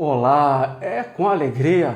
Olá, é com alegria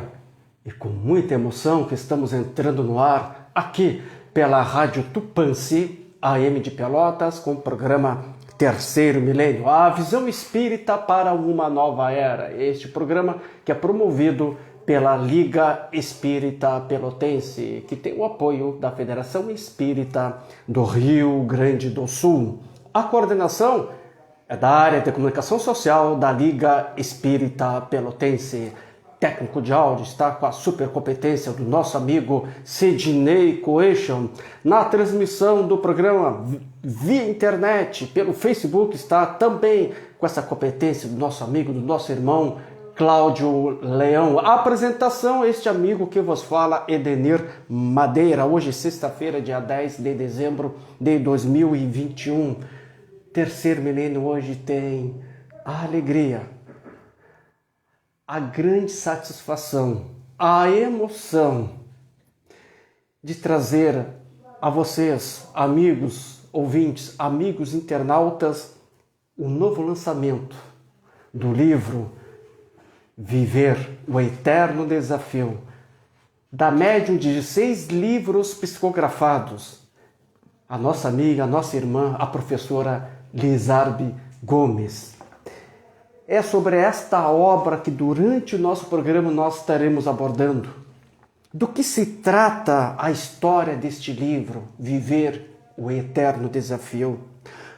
e com muita emoção que estamos entrando no ar aqui pela Rádio Tupãssi, AM de Pelotas, com o programa Terceiro Milênio, a visão espírita para uma nova era. Este programa que é promovido pela Liga Espírita Pelotense, que tem o apoio da Federação Espírita do Rio Grande do Sul. A coordenação é da área de comunicação social da Liga Espírita Pelotense. Técnico de áudio está com a super competência do nosso amigo Sidney Coeixo. Na transmissão do programa via internet, pelo Facebook, está também com essa competência do nosso amigo, do nosso irmão Cláudio Leão. A apresentação, este amigo que vos fala, Edenir Madeira. Hoje, sexta-feira, dia 10 de dezembro de 2021. Terceiro milênio hoje tem a alegria, a grande satisfação, a emoção de trazer a vocês, amigos ouvintes, amigos internautas, o novo lançamento do livro Viver o Eterno Desafio, da médium de 6 livros psicografados, a nossa amiga, a nossa irmã, a professora Lizarbe Gomes. É sobre esta obra que durante o nosso programa nós estaremos abordando. Do que se trata a história deste livro, Viver o Eterno Desafio?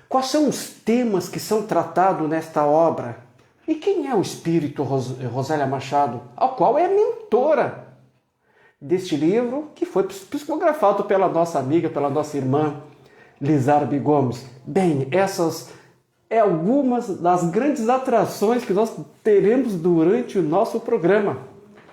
Quais são os temas que são tratados nesta obra? E quem é o espírito Rosélia Machado, ao qual é mentora deste livro, que foi psicografado pela nossa amiga, pela nossa irmã Lizarbe Gomes? Bem, essas é algumas das grandes atrações que nós teremos durante o nosso programa.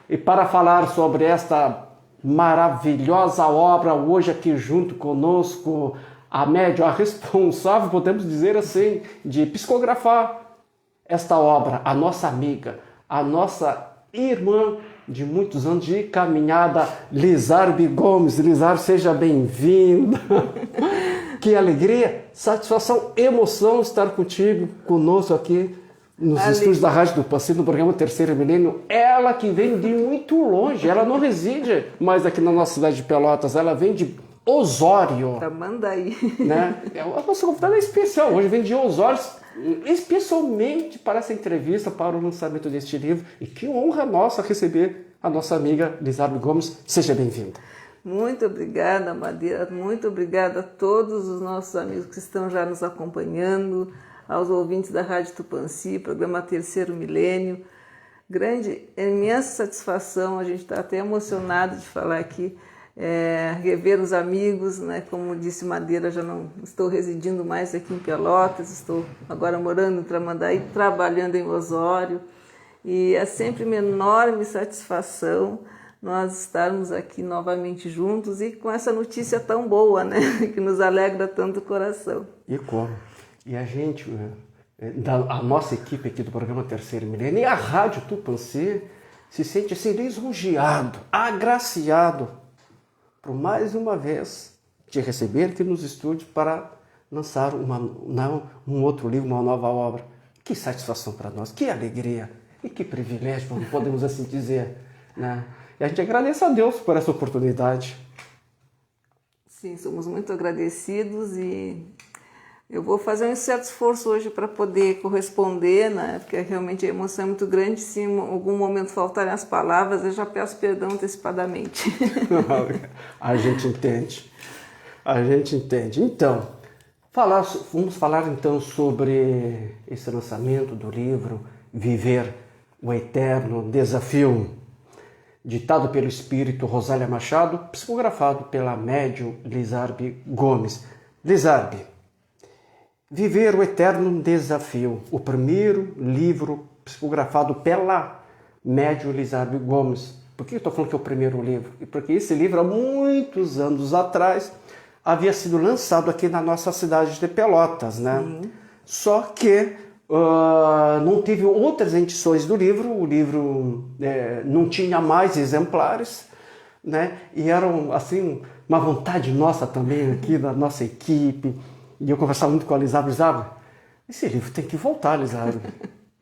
E para falar sobre esta maravilhosa obra, hoje aqui junto conosco, a médium, a responsável, podemos dizer assim, de psicografar esta obra, a nossa amiga, a nossa irmã de muitos anos de caminhada, Lizarbe Gomes. Lizarbe, seja bem-vinda. Que alegria, satisfação, emoção estar contigo, conosco aqui nos estúdios da Rádio Tupãssi, no programa Terceiro Milênio. Ela que vem de muito longe, ela não reside mais aqui na nossa cidade de Pelotas, ela vem de Osório. Tamandaí. Né? A nossa convidada é especial, hoje vem de Osório, especialmente para essa entrevista, para o lançamento deste livro. E que honra nossa receber a nossa amiga Lizarbe Gomes. Seja bem-vinda. Muito obrigada, Madeira. Muito obrigada a todos os nossos amigos que estão já nos acompanhando, aos ouvintes da Rádio Tupãssi, programa Terceiro Milênio. Grande, imensa satisfação, a gente está até emocionado de falar aqui, rever os amigos, né? Como disse Madeira, já não estou residindo mais aqui em Pelotas, estou agora morando em Tramandaí, trabalhando em Osório, e é sempre uma enorme satisfação nós estarmos aqui novamente juntos e com essa notícia tão boa, né? Que nos alegra tanto o coração. E como? E a gente, a nossa equipe aqui do programa Terceiro Milênio e a Rádio Tupãssi se sente assim lisonjeado, agraciado por mais uma vez te receber aqui nos estúdios para lançar um outro livro, uma nova obra. Que satisfação para nós, que alegria e que privilégio, podemos assim dizer, né? E a gente agradece a Deus por essa oportunidade. Sim, somos muito agradecidos e eu vou fazer um certo esforço hoje para poder corresponder, né? Porque realmente a emoção é muito grande. Se em algum momento faltarem as palavras, eu já peço perdão antecipadamente. A gente entende. A gente entende. Então, vamos falar então sobre esse lançamento do livro Viver o Eterno Desafio, ditado pelo espírito Rosélia Machado, psicografado pela médium Lizarbe Gomes. Lizarbe, Viver o Eterno Desafio, o primeiro livro psicografado pela médium Lizarbe Gomes. Por que eu estou falando que é o primeiro livro? Porque esse livro, há muitos anos atrás, havia sido lançado aqui na nossa cidade de Pelotas, né? Só que não teve outras edições do livro, o livro não tinha mais exemplares, né? E era assim, uma vontade nossa também aqui, da nossa equipe, e eu conversava muito com a Lizarbe, esse livro tem que voltar, Lizarbe.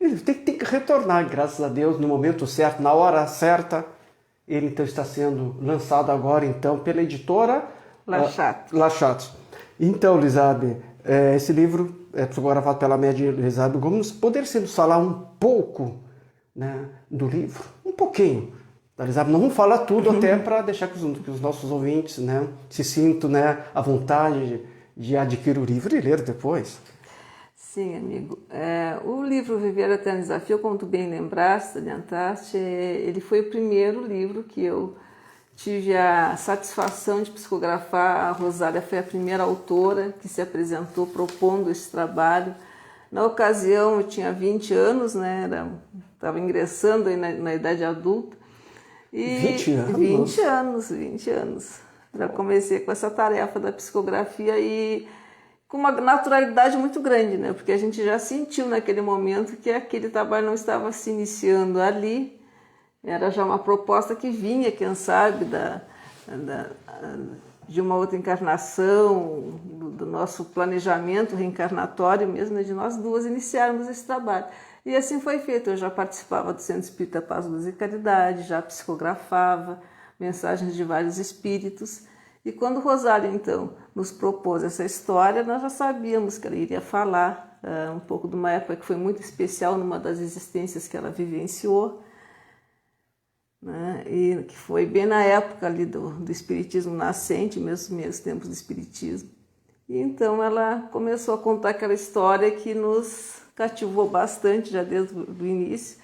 Ele tem que retornar, graças a Deus, no momento certo, na hora certa. Ele então está sendo lançado agora então pela editora La Chatte. Então, Elizabeth, esse livro é psicografado pela média Elizabeth Gomes. Poderia nos falar um pouco, né, do livro? Um pouquinho. Elizabeth, não vamos falar tudo até para deixar que os nossos ouvintes, né, se sintam, né, à vontade de adquirir o livro e ler depois. Sim, amigo. O livro Viver Eterno Desafio, como tu bem lembraste, adiantaste, ele foi o primeiro livro que eu tive a satisfação de psicografar. A Rosália foi a primeira autora que se apresentou propondo esse trabalho. Na ocasião, eu tinha 20 anos, né? Estava ingressando aí na idade adulta. E 20 anos? 20 anos. Já comecei com essa tarefa da psicografia e com uma naturalidade muito grande, né? Porque a gente já sentiu naquele momento que aquele trabalho não estava se iniciando ali, era já uma proposta que vinha, quem sabe, de uma outra encarnação, do nosso planejamento reencarnatório mesmo, né? De nós duas iniciarmos esse trabalho. E assim foi feito. Eu já participava do Centro Espírita Paz, Luz e Caridade, já psicografava mensagens de vários espíritos. E quando Rosália, então, nos propôs essa história, nós já sabíamos que ela iria falar um pouco de uma época que foi muito especial numa das existências que ela vivenciou, né? E que foi bem na época ali do Espiritismo nascente, mesmo tempos do Espiritismo. E então ela começou a contar aquela história que nos cativou bastante já desde o início.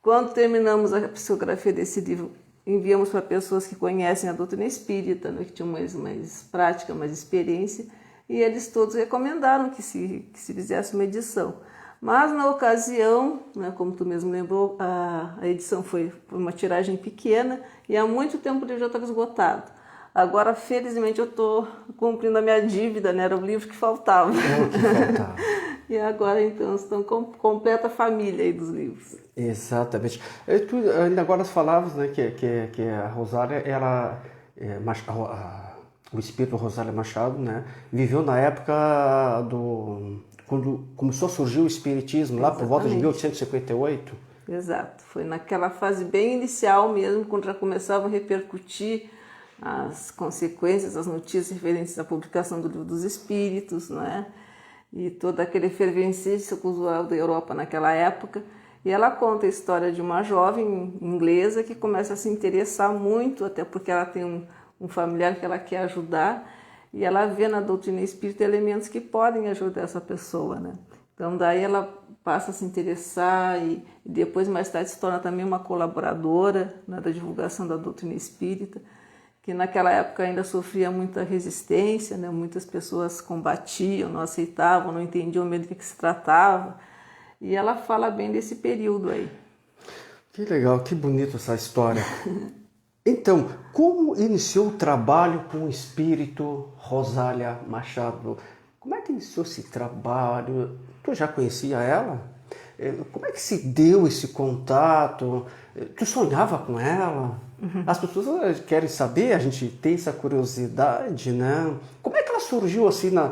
Quando terminamos a psicografia desse livro, enviamos para pessoas que conhecem a doutrina espírita, né, que tinham mais prática, mais experiência, e eles todos recomendaram que se fizesse uma edição. Mas na ocasião, né, como tu mesmo lembrou, a edição foi uma tiragem pequena e há muito tempo o livro já estava esgotado. Agora, felizmente, eu estou cumprindo a minha dívida, né? Era o livro que faltava. E agora, então, estão completa a família aí dos livros. Exatamente. Tu ainda agora falavas, né, que a Rosália, o espírito Rosália Machado, né, viveu na época quando começou a surgir o espiritismo, lá por volta de 1858. Exato. Foi naquela fase bem inicial mesmo, quando já começavam a repercutir as consequências, as notícias referentes à publicação do Livro dos Espíritos, né? E toda aquela efervescência cultural da Europa naquela época. E ela conta a história de uma jovem inglesa que começa a se interessar muito, até porque ela tem um familiar que ela quer ajudar, e ela vê na doutrina espírita elementos que podem ajudar essa pessoa, né? Então daí ela passa a se interessar e depois mais tarde se torna também uma colaboradora, né, da divulgação da doutrina espírita, que naquela época ainda sofria muita resistência, né? Muitas pessoas combatiam, não aceitavam, não entendiam mesmo do que se tratava. E ela fala bem desse período aí. Que legal, que bonito essa história. Então, como iniciou o trabalho com o espírito Rosália Machado? Como é que iniciou esse trabalho? Tu já conhecia ela? Como é que se deu esse contato? Tu sonhava com ela? As pessoas querem saber, a gente tem essa curiosidade, né? Como é que ela surgiu assim na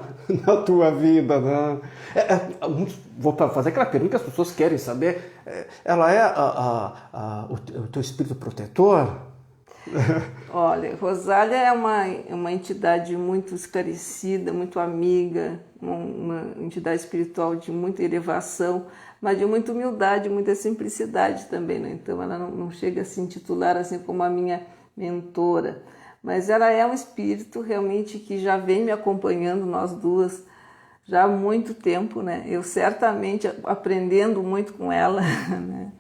tua vida, né? Vou fazer aquela pergunta que as pessoas querem saber. Ela é o teu espírito protetor? Olha, Rosália é uma entidade muito esclarecida, muito amiga, uma entidade espiritual de muita elevação, mas de muita humildade, muita simplicidade também, né? Então ela não chega a se intitular assim como a minha mentora, mas ela é um espírito realmente que já vem me acompanhando, nós duas, já há muito tempo, né? Eu certamente aprendendo muito com ela, né?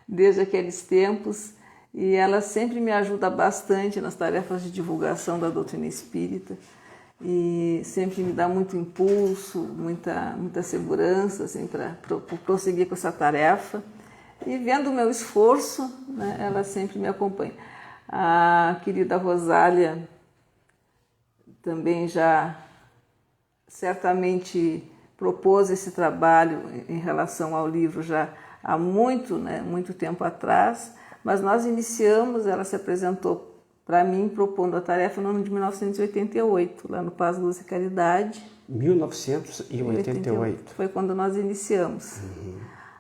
Desde aqueles tempos, e ela sempre me ajuda bastante nas tarefas de divulgação da doutrina espírita e sempre me dá muito impulso, muita segurança assim, para prosseguir com essa tarefa. E vendo o meu esforço, né, ela sempre me acompanha. A querida Rosália também já certamente propôs esse trabalho em relação ao livro já há muito tempo atrás, mas nós iniciamos, ela se apresentou para mim propondo a tarefa no ano de 1988, lá no Paz, Luz e Caridade. 1988. Foi quando nós iniciamos.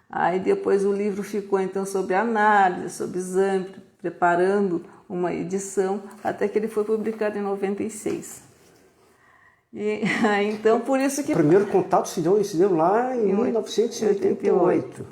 Aí depois o livro ficou então sobre análise, sobre exame, preparando uma edição, até que ele foi publicado em 96. E então por isso que... O primeiro contato se deu lá em 1988.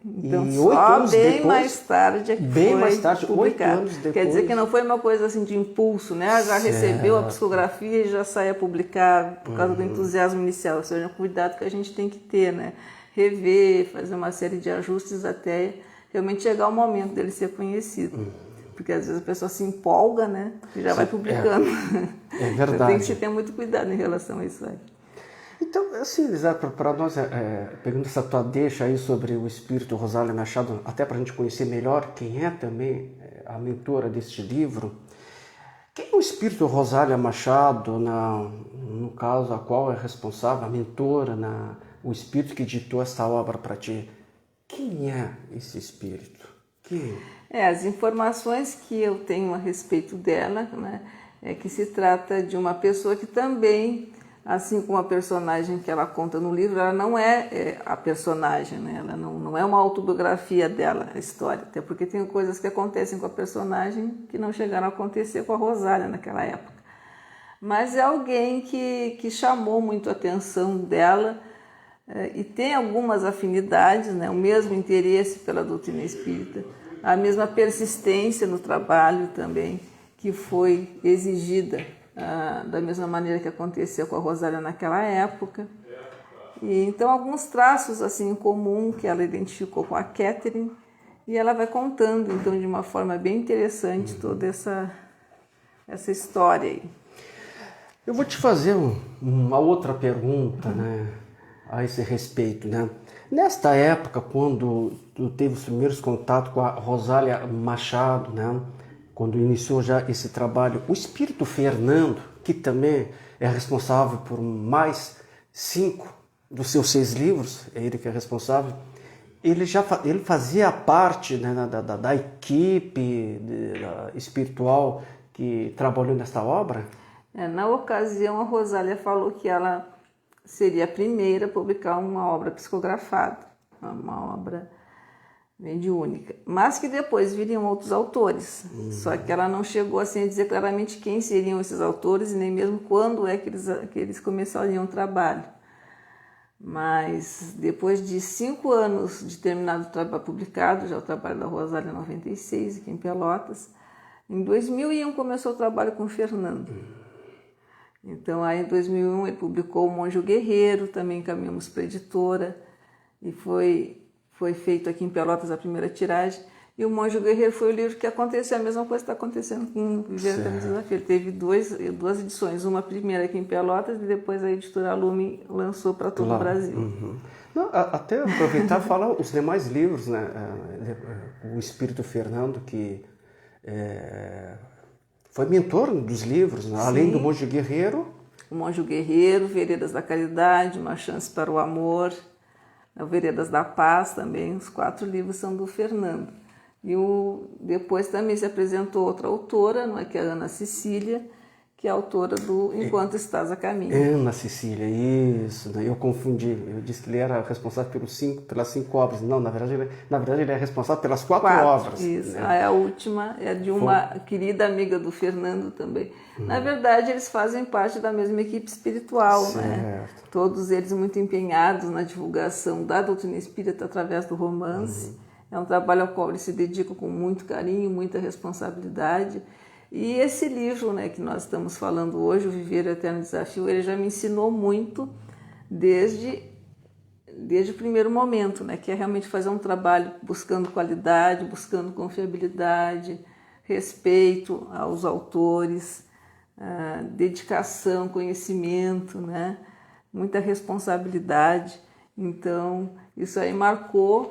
Então e só bem mais tarde é que bem foi mais tarde, publicado. 8 anos depois. Quer dizer que não foi uma coisa assim de impulso, né? Já recebeu a psicografia e já sai a publicar por causa do entusiasmo inicial. Ou seja, é um cuidado que a gente tem que ter, né? Rever, fazer uma série de ajustes até realmente chegar o momento dele ser conhecido. Porque às vezes a pessoa se empolga, né? E já vai publicando. É verdade. Então, tem que se ter muito cuidado em relação a isso aí. Então, assim, Lisara, para nós, pegando essa tua deixa aí sobre o espírito Rosália Machado, até para a gente conhecer melhor quem é também a mentora deste livro, quem é o espírito Rosália Machado, no caso, a qual é responsável, a mentora, o espírito que ditou essa obra para ti? Quem é esse espírito? Quem? As informações que eu tenho a respeito dela, né, é que se trata de uma pessoa que também, assim como a personagem que ela conta no livro, ela não é a personagem, né? Ela não é uma autobiografia dela, a história, até porque tem coisas que acontecem com a personagem que não chegaram a acontecer com a Rosália naquela época. Mas é alguém que chamou muito a atenção dela e tem algumas afinidades, né? O mesmo interesse pela doutrina espírita, a mesma persistência no trabalho também, que foi exigida da mesma maneira que aconteceu com a Rosália naquela época. E então alguns traços assim em comum que ela identificou com a Catherine, e ela vai contando então de uma forma bem interessante toda essa história aí. Eu vou te fazer uma outra pergunta, né, a esse respeito, né? Nesta época, quando tu teve os primeiros contatos com a Rosália Machado, né, quando iniciou já esse trabalho, o espírito Fernando, que também é responsável por mais 5 dos seus 6 livros, é ele que é responsável, ele fazia parte, né, da equipe espiritual que trabalhou nesta obra? Na ocasião, a Rosália falou que ela seria a primeira a publicar uma obra psicografada, uma obra mediúnica, mas que depois viriam outros autores. Só que ela não chegou assim a dizer claramente quem seriam esses autores e nem mesmo quando é que eles começariam o trabalho. Mas depois de 5 anos de terminado o trabalho publicado, já o trabalho da Rosália 96, aqui em Pelotas, em 2001 começou o trabalho com o Fernando. Então, aí em 2001 ele publicou O Monge Guerreiro, também encaminhamos para a editora, e foi feito aqui em Pelotas a primeira tiragem. E O Monge Guerreiro foi o livro que aconteceu, a mesma coisa que está acontecendo com o Viver da Desafio. Ele teve duas edições, uma primeira aqui em Pelotas e depois a editora Lume lançou para todo o Brasil. Não, até aproveitar e falar os demais livros, né? O Espírito Fernando, que foi mentor dos livros, né? Além do Monge Guerreiro. O Monge Guerreiro, Veredas da Caridade, Uma Chance para o Amor, Veredas da Paz também, os 4 livros são do Fernando. E depois também se apresentou outra autora, não é, que é a Ana Cecília, que é a autora do Enquanto Estás a Caminho. Ana Cecília, isso, né? Eu confundi, eu disse que ele era responsável pelas 5 obras. Não, na verdade ele é responsável pelas 4 obras. Isso, né? A última é de uma querida amiga do Fernando também. Na verdade, eles fazem parte da mesma equipe espiritual, né? Todos eles muito empenhados na divulgação da doutrina espírita através do romance. É um trabalho ao qual eles se dedicam com muito carinho, muita responsabilidade. E esse livro, né, que nós estamos falando hoje, O Viver o Eterno Desafio, ele já me ensinou muito desde o primeiro momento, né, que é realmente fazer um trabalho buscando qualidade, buscando confiabilidade, respeito aos autores, dedicação, conhecimento, né, muita responsabilidade. Então, isso aí marcou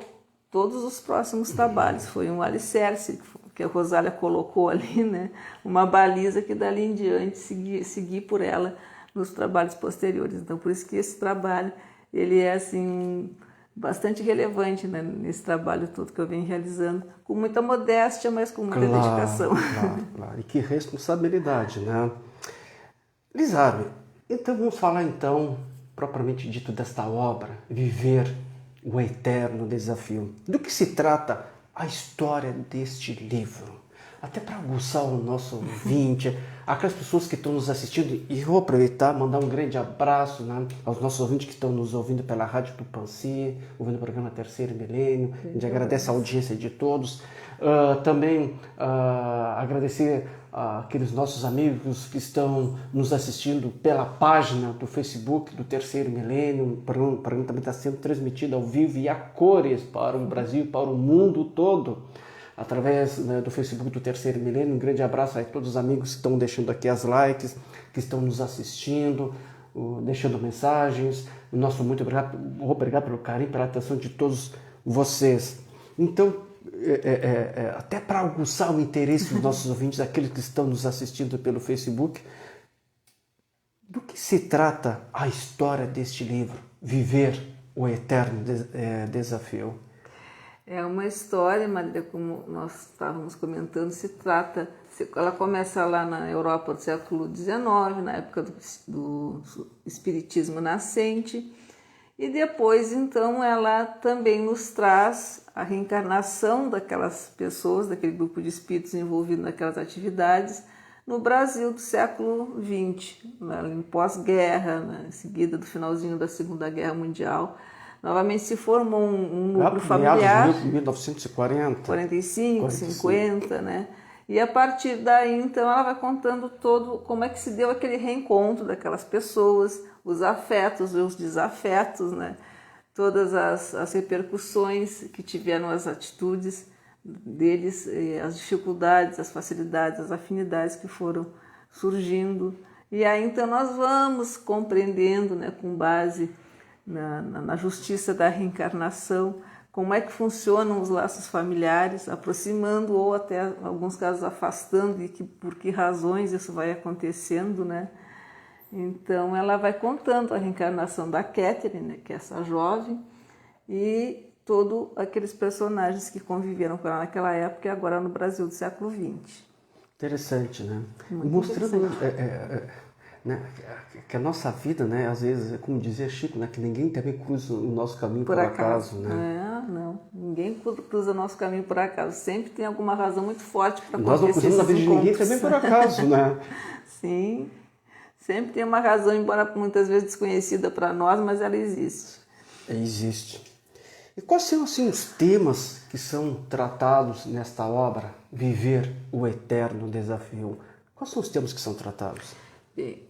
todos os próximos trabalhos. Foi um alicerce que a Rosália colocou ali, né? Uma baliza que dali em diante seguir por ela nos trabalhos posteriores. Então, por isso que esse trabalho ele é assim bastante relevante, né? Nesse trabalho todo que eu venho realizando, com muita modéstia, mas com muita dedicação. Claro. E que responsabilidade, né? Lisara, então vamos falar então, propriamente dito, desta obra, Viver o eterno desafio. Do que se trata a história deste livro? Até para aguçar o nosso ouvinte, aquelas pessoas que estão nos assistindo, e vou aproveitar mandar um grande abraço, né, aos nossos ouvintes que estão nos ouvindo pela Rádio Tupãssi, ouvindo o programa Terceiro Milênio. A gente agradece a audiência de todos. Também agradecer aqueles nossos amigos que estão nos assistindo pela página do Facebook do Terceiro Milênio. O programa também está sendo transmitido ao vivo e a cores para o Brasil, para o mundo todo, através, né, do Facebook do Terceiro Milênio. Um grande abraço a todos os amigos que estão deixando aqui as likes, que estão nos assistindo, deixando mensagens. O nosso muito obrigado pelo carinho, pela atenção de todos vocês. Então, até para aguçar o interesse dos nossos ouvintes, aqueles que estão nos assistindo pelo Facebook, do que se trata a história deste livro, Viver o Eterno Desafio? É uma história, Maria, como nós estávamos comentando, ela começa lá na Europa do século XIX, na época do Espiritismo nascente, e depois, então, ela também nos traz a reencarnação daquelas pessoas, daquele grupo de espíritos envolvidos naquelas atividades, no Brasil do século XX, em pós-guerra, né, em seguida do finalzinho da Segunda Guerra Mundial. Novamente se formou um núcleo familiar. 1940. 45, 50, né? E a partir daí, então, ela vai contando todo como é que se deu aquele reencontro daquelas pessoas, os afetos e os desafetos, né? Todas as repercussões que tiveram as atitudes deles, as dificuldades, as facilidades, as afinidades que foram surgindo. E aí, então, nós vamos compreendendo, né, com base na justiça da reencarnação, como é que funcionam os laços familiares, aproximando ou até, em alguns casos, afastando, e por que razões isso vai acontecendo, né? Então, ela vai contando a reencarnação da Catherine, né, que é essa jovem, e todos aqueles personagens que conviveram com ela naquela época e agora no Brasil do século XX. Interessante, né? Muito mostrando interessante. Né, que a nossa vida, né, às vezes, como dizia Chico, né, que ninguém também cruza o nosso caminho por acaso, né? Não, ninguém cruza o nosso caminho por acaso. Sempre tem alguma razão muito forte para acontecer. Nós não cruzamos a vida de ninguém também por acaso, né? Sim, sempre tem uma razão, embora muitas vezes desconhecida para nós, mas ela existe. Existe. E quais são, assim, os temas que são tratados nesta obra, Viver o Eterno Desafio? Quais são os temas que são tratados?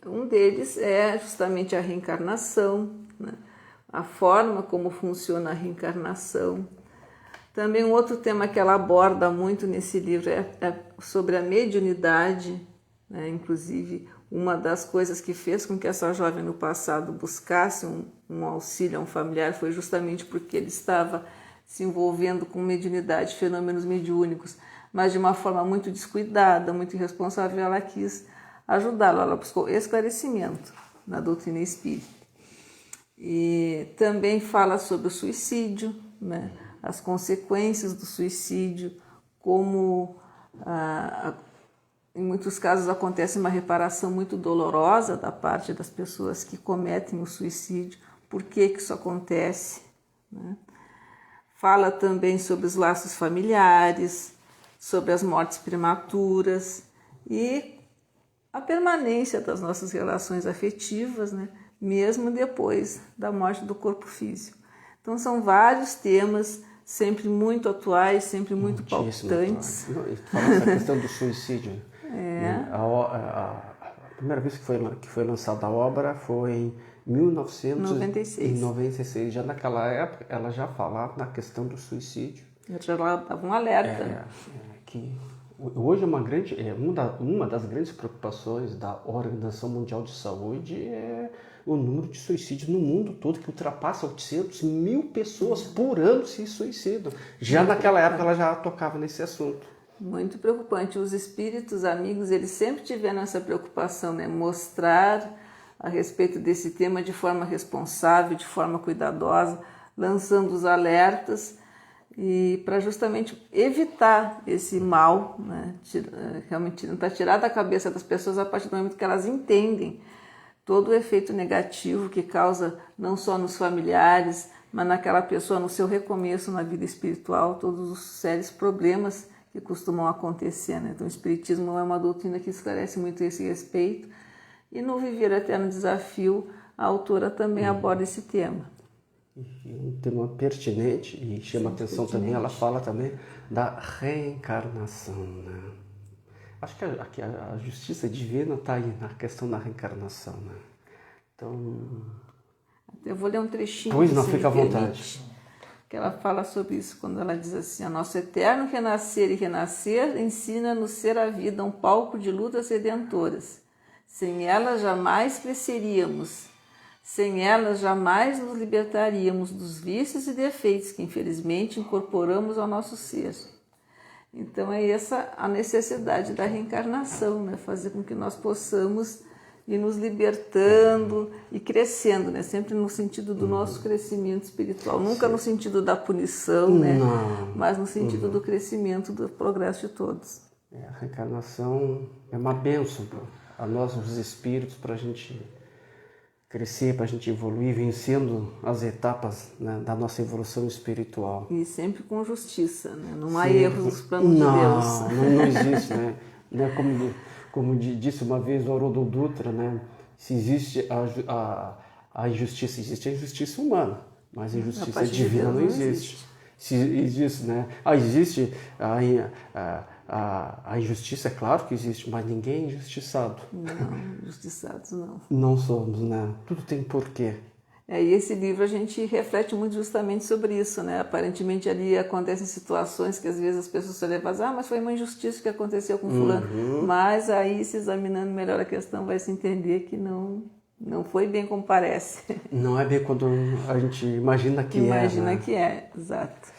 Um deles é justamente a reencarnação, né? A forma como funciona a reencarnação. Também um outro tema que ela aborda muito nesse livro é sobre a mediunidade, né? Inclusive, uma das coisas que fez com que essa jovem no passado buscasse um auxílio a um familiar foi justamente porque ele estava se envolvendo com mediunidade, fenômenos mediúnicos, mas de uma forma muito descuidada, muito irresponsável. Ela quis ajudá-lo, ela buscou esclarecimento na doutrina espírita. E também fala sobre o suicídio, né? As consequências do suicídio, como em muitos casos acontece uma reparação muito dolorosa da parte das pessoas que cometem o suicídio. Por que isso acontece, né? Fala também sobre os laços familiares, sobre as mortes prematuras e a permanência das nossas relações afetivas, né, mesmo depois da morte do corpo físico. Então, são vários temas, sempre muito atuais, sempre muito palpitantes. Fala essa questão do suicídio. A primeira vez que foi lançada a obra foi em 1996. Já naquela época, ela já falava na questão do suicídio. Já dava um alerta. Que hoje uma das grandes preocupações da Organização Mundial de Saúde é o número de suicídios no mundo todo, que ultrapassa 800 mil pessoas por ano se suicidam. Já naquela época ela já tocava nesse assunto. Muito preocupante. Os espíritos amigos, eles sempre tiveram essa preocupação, né? Mostrar a respeito desse tema de forma responsável, de forma cuidadosa, lançando os alertas, e para justamente evitar esse mal, né? Realmente tentar tirar da cabeça das pessoas a partir do momento que elas entendem todo o efeito negativo que causa não só nos familiares, mas naquela pessoa, no seu recomeço na vida espiritual, todos os sérios problemas que costumam acontecer, né? Então, o Espiritismo é uma doutrina que esclarece muito esse respeito, e no Viver Eterno Desafio, a autora também aborda esse tema. E um tema pertinente e chama atenção também, ela fala também da reencarnação, né? Acho que a justiça divina está aí na questão da reencarnação, né? Então... Eu vou ler um trechinho. Pois não, fica à vontade. Que ela fala sobre isso, quando ela diz assim: "O nosso eterno renascer e renascer ensina-nos ser a vida um palco de lutas redentoras. Sem elas jamais cresceríamos. Sem elas jamais nos libertaríamos dos vícios e defeitos que infelizmente incorporamos ao nosso ser." Então é essa a necessidade da reencarnação, né? Fazer com que nós possamos ir nos libertando e crescendo, né? Sempre no sentido do nosso crescimento espiritual, nunca no sentido da punição, né? Mas no sentido do crescimento, do progresso de todos. A reencarnação é uma bênção a nós, os espíritos, para a gente crescer, para a gente evoluir, vencendo as etapas, né, da nossa evolução espiritual. E sempre com justiça, né? Não há erros nos planos de Deus. Não existe, né? Como disse uma vez o Haroldo Dutra, né? Se existe a injustiça, existe a injustiça humana, mas a injustiça divina não existe. Se existe, né? Existe a injustiça, é claro que existe, mas ninguém é injustiçado. Não, injustiçados não. Não somos, né? Tudo tem porquê. E esse livro a gente reflete muito justamente sobre isso, né? Aparentemente ali acontecem situações que às vezes as pessoas se levam, mas foi uma injustiça que aconteceu com fulano. Mas aí, se examinando melhor a questão, vai se entender que não foi bem como parece. Não é bem quando a gente imagina que Imagina que é, exato.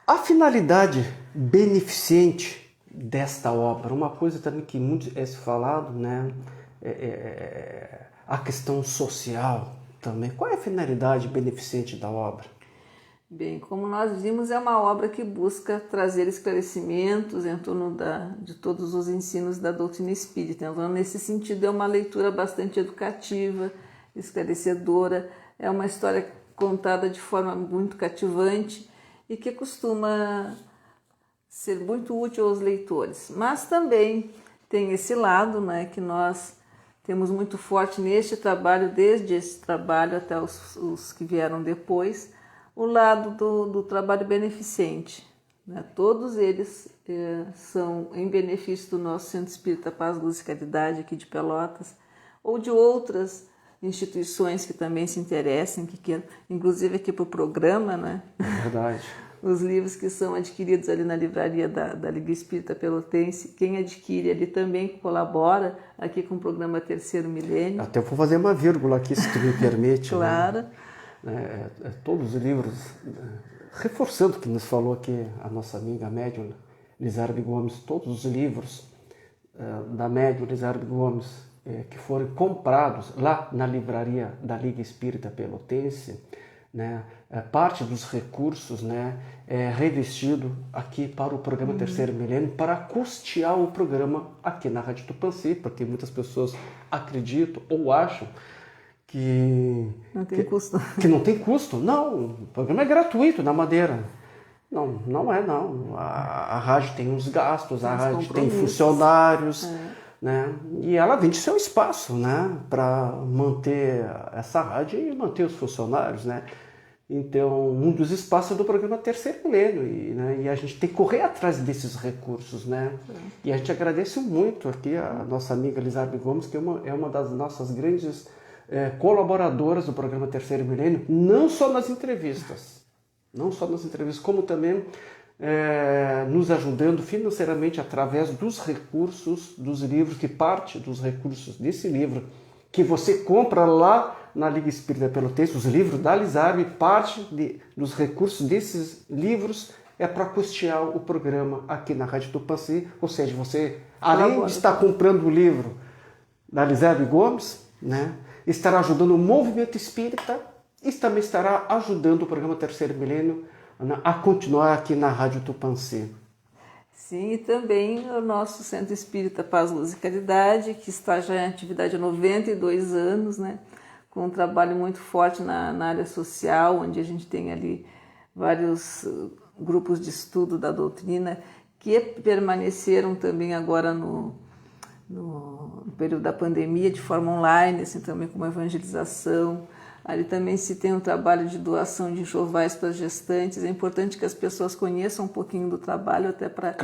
A finalidade beneficente desta obra, uma coisa também que muito é se falado, né? A questão social também. Qual é a finalidade beneficente da obra? Bem, como nós vimos, é uma obra que busca trazer esclarecimentos em torno de todos os ensinos da doutrina espírita. Então, nesse sentido, é uma leitura bastante educativa, esclarecedora, é uma história contada de forma muito cativante e que costuma ser muito útil aos leitores. Mas também tem esse lado, né, que nós temos muito forte neste trabalho, desde esse trabalho até os que vieram depois, o lado do trabalho beneficente, né? Todos eles são em benefício do nosso Centro Espírita Paz, Luz e Caridade aqui de Pelotas, ou de outras instituições que também se interessem, que queiram, inclusive aqui para o programa, né? É verdade. Os livros que são adquiridos ali na livraria da Liga Espírita Pelotense, quem adquire ali também colabora aqui com o programa Terceiro Milênio. Até vou fazer uma vírgula aqui, se tu me permite. Claro. Né? Todos os livros, reforçando o que nos falou aqui a nossa amiga médium Lizarbe Gomes, todos os livros da médium Lizarbe Gomes que foram comprados lá na livraria da Liga Espírita Pelotense, né, parte dos recursos, né, é revestido aqui para o programa Terceiro Milênio, para custear o programa aqui na Rádio Tupãssi, porque muitas pessoas acreditam ou acham que não tem custo. Que não tem custo. Não, o programa é gratuito na Madeira. Não é não. A rádio tem uns gastos, a rádio tem funcionários, né? E ela vende seu espaço, né, para manter essa rádio e manter os funcionários, né? Então, um dos espaços é do programa Terceiro Milênio, e a gente tem que correr atrás desses recursos, né? E a gente agradece muito aqui a nossa amiga Lizarbe Gomes, que é uma das nossas grandes colaboradoras do programa Terceiro Milênio, não só nas entrevistas, como também nos ajudando financeiramente através dos recursos dos livros, que parte dos recursos desse livro que você compra lá na Liga Espírita Pelotense, os livros da Lizarbe, parte dos recursos desses livros é para custear o programa aqui na Rádio Tupãssi. Ou seja, você, além de estar comprando o livro da Lizarbe Gomes, né, estará ajudando o movimento espírita e também estará ajudando o programa Terceiro Milênio a continuar aqui na Rádio Tupãssi. Sim, e também o nosso Centro Espírita Paz, Luz e Caridade, que está já em atividade há 92 anos, né? com um trabalho muito forte na área social, onde a gente tem ali vários grupos de estudo da doutrina que permaneceram também agora no período da pandemia de forma online, assim também como evangelização. Ali também se tem um trabalho de doação de enxovais para as gestantes. É importante que as pessoas conheçam um pouquinho do trabalho, até para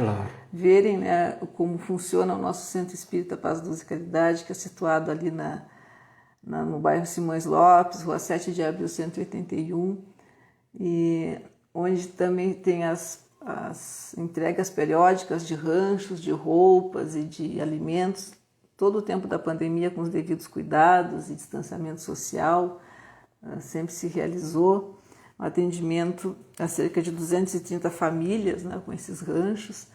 verem, né, como funciona o nosso Centro Espírita Paz, Luz e Caridade, que é situado ali no bairro Simões Lopes, Rua 7 de Abril, 181, e onde também tem as entregas periódicas de ranchos, de roupas e de alimentos, todo o tempo da pandemia com os devidos cuidados e distanciamento social. Sempre se realizou um atendimento a cerca de 230 famílias, né, com esses ranchos,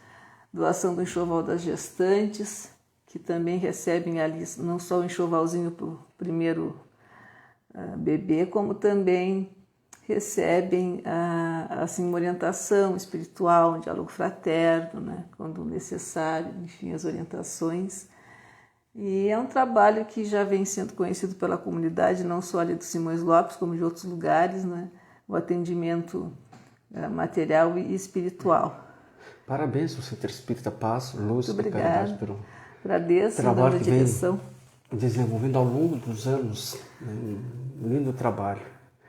doação do enxoval das gestantes, que também recebem ali não só o enxovalzinho para o primeiro bebê, como também recebem assim, uma orientação espiritual, um diálogo fraterno, né, quando necessário, enfim, as orientações. E é um trabalho que já vem sendo conhecido pela comunidade, não só ali do Simões Lopes, como de outros lugares, né? O atendimento material e espiritual. Parabéns ao Centro Espírita Paz, Luz e Caridade pelo trabalho que vem desenvolvendo ao longo dos anos, né? Um lindo trabalho,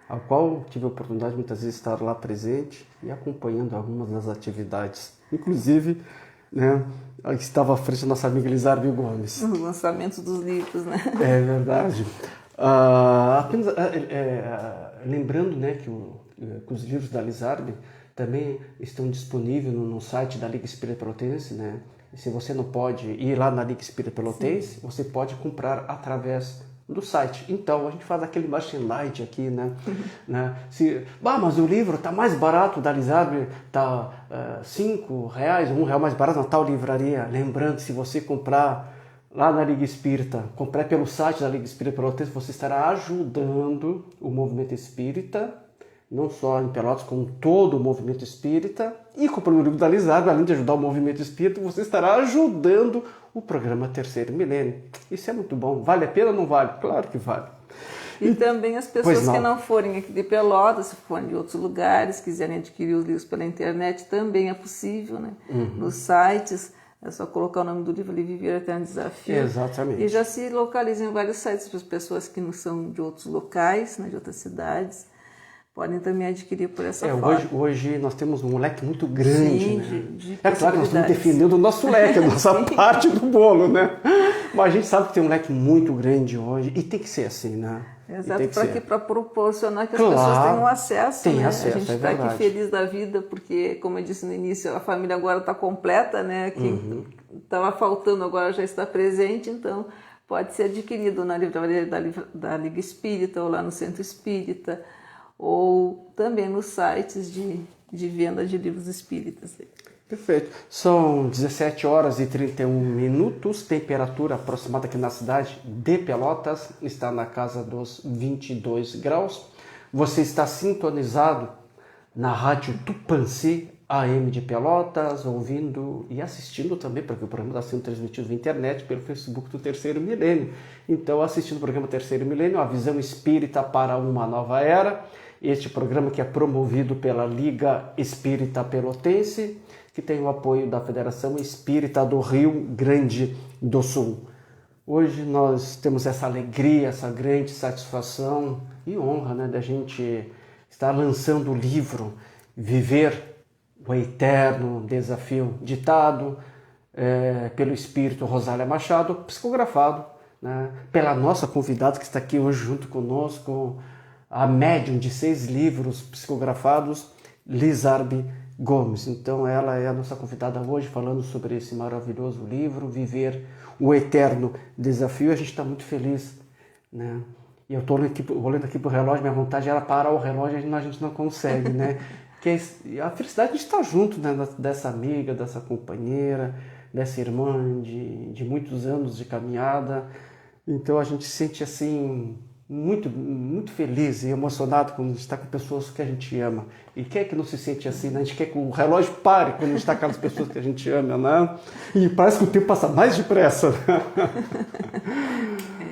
ao qual tive a oportunidade muitas vezes de estar lá presente e acompanhando algumas das atividades, inclusive, né, estava à frente da nossa amiga Lizarbe Gomes. Os lançamentos dos livros, né? É verdade. Apenas lembrando, né, que os livros da Lizarbe também estão disponíveis no site da Liga Espírita Pelotense, né? E se você não pode ir lá na Liga Espírita Pelotense, você pode comprar através do site. Então, a gente faz aquele margem light aqui, né? Né? Mas o livro está mais barato da Lizarbe, está R$5, R$1 mais barato na tal livraria. Lembrando, se você comprar lá na Liga Espírita, comprar pelo site da Liga Espírita Pelotense, você estará ajudando o movimento espírita, não só em Pelotas, como todo o movimento espírita. E comprando o livro da Lizarbe, além de ajudar o movimento espírita, você estará ajudando o programa Terceiro Milênio. Isso é muito bom. Vale a pena ou não vale? Claro que vale. E também as pessoas que não forem aqui de Pelotas, se forem de outros lugares, quiserem adquirir os livros pela internet, também é possível, né? Nos sites, é só colocar o nome do livro ali, Viver Eterno Desafio. Exatamente. E já se localiza em vários sites para as pessoas que não são de outros locais, né, de outras cidades. Podem também adquirir por essa forma. Hoje nós temos um leque muito grande. Sim, né? de é claro que nós estamos defendendo o nosso leque, a nossa parte do bolo, né? Mas a gente sabe que tem um leque muito grande hoje e tem que ser assim, né? Exato, para proporcionar que as pessoas tenham acesso. Tem né? acesso, a gente está aqui feliz da vida porque, como eu disse no início, a família agora está completa, né? Quem estava faltando agora já está presente, então pode ser adquirido na livraria da Liga Espírita ou lá no Centro Espírita, ou também nos sites de venda de livros espíritas. Perfeito. São 17 horas e 31 minutos, temperatura aproximada aqui na cidade de Pelotas está na casa dos 22 graus. Você está sintonizado na Rádio Tupãssi AM de Pelotas, ouvindo e assistindo também, porque o programa está sendo transmitido via internet pelo Facebook do Terceiro Milênio. Então, assistindo o programa Terceiro Milênio, a visão espírita para uma nova era. Este programa que é promovido pela Liga Espírita Pelotense, que tem o apoio da Federação Espírita do Rio Grande do Sul. Hoje nós temos essa alegria, essa grande satisfação e honra, né, da gente estar lançando o livro Viver o Eterno Desafio, ditado pelo Espírito Rosália Machado, psicografado, né, pela nossa convidada que está aqui hoje junto conosco, a médium de 6 livros psicografados, Lizarbe Gomes. Então ela é a nossa convidada hoje falando sobre esse maravilhoso livro, Viver o Eterno Desafio. A gente está muito feliz, né? E eu estou olhando aqui para o relógio, minha vontade era parar o relógio, a gente não consegue, né? A felicidade de estar junto, né? Dessa amiga, dessa companheira, dessa irmã de muitos anos de caminhada. Então a gente se sente assim muito, muito feliz e emocionado quando a gente está com pessoas que a gente ama. E quem é que não se sente assim, né? A gente quer que o relógio pare quando a gente está com aquelas pessoas que a gente ama, né? E parece que o tempo passa mais depressa, né?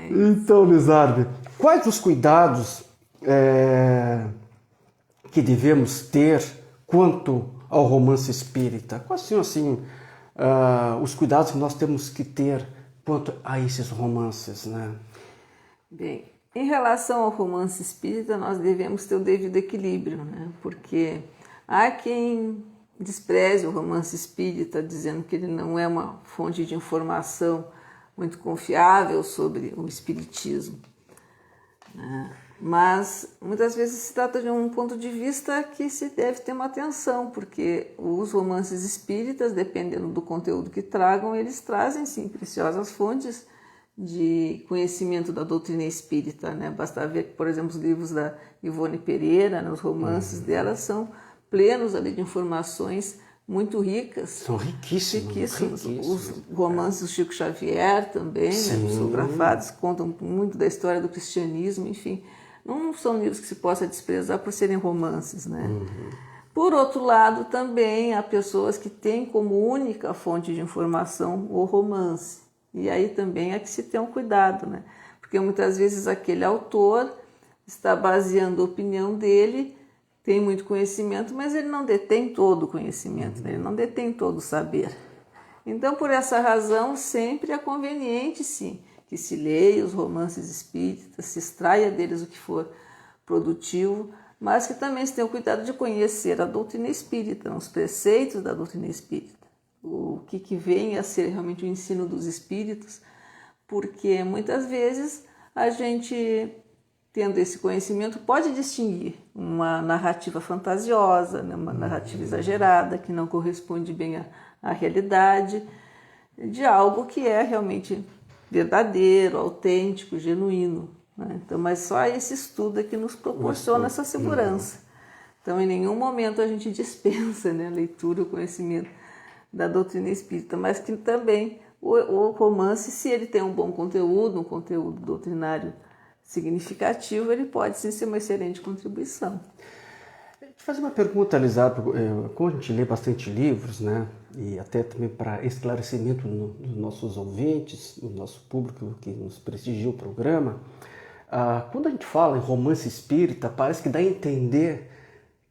Então, Lizarbe, quais os cuidados que devemos ter quanto ao romance espírita? Quais são, assim, os cuidados que nós temos que ter quanto a esses romances, né? Bem, em relação ao romance espírita, nós devemos ter o devido equilíbrio, né? Porque há quem despreze o romance espírita, dizendo que ele não é uma fonte de informação muito confiável sobre o espiritismo, né? Mas muitas vezes se trata de um ponto de vista que se deve ter uma atenção, porque os romances espíritas, dependendo do conteúdo que tragam, eles trazem sim preciosas fontes de conhecimento da doutrina espírita, né? Basta ver, por exemplo, os livros da Ivone Pereira, né? Os romances dela são plenos ali de informações muito ricas. São riquíssimos. Os romances do Chico Xavier também, né? Psicografados, contam muito da história do cristianismo, enfim. Não são livros que se possa desprezar por serem romances, né? Por outro lado, também há pessoas que têm como única fonte de informação o romance. E aí também é que se tem um cuidado, né? Porque muitas vezes aquele autor está baseando a opinião dele, tem muito conhecimento, mas ele não detém todo o conhecimento, né? Ele não detém todo o saber. Então, por essa razão, sempre é conveniente, sim, que se leia os romances espíritas, se extraia deles o que for produtivo, mas que também se tenha o cuidado de conhecer a doutrina espírita, os preceitos da doutrina espírita, o que vem a ser realmente o ensino dos espíritos, porque muitas vezes a gente, tendo esse conhecimento, pode distinguir uma narrativa fantasiosa, né, uma narrativa exagerada, que não corresponde bem à realidade, de algo que é realmente verdadeiro, autêntico, genuíno, né? Então, mas só esse estudo é que nos proporciona essa segurança. Então, em nenhum momento a gente dispensa, né, a leitura, o conhecimento da doutrina espírita, mas que também o romance, se ele tem um bom conteúdo, um conteúdo doutrinário significativo, ele pode sim ser uma excelente contribuição. Deixa eu fazer uma pergunta, Lisato. Como a gente lê bastante livros, né, e até também para esclarecimento dos nossos ouvintes, do nosso público que nos prestigia o programa, quando a gente fala em romance espírita, parece que dá a entender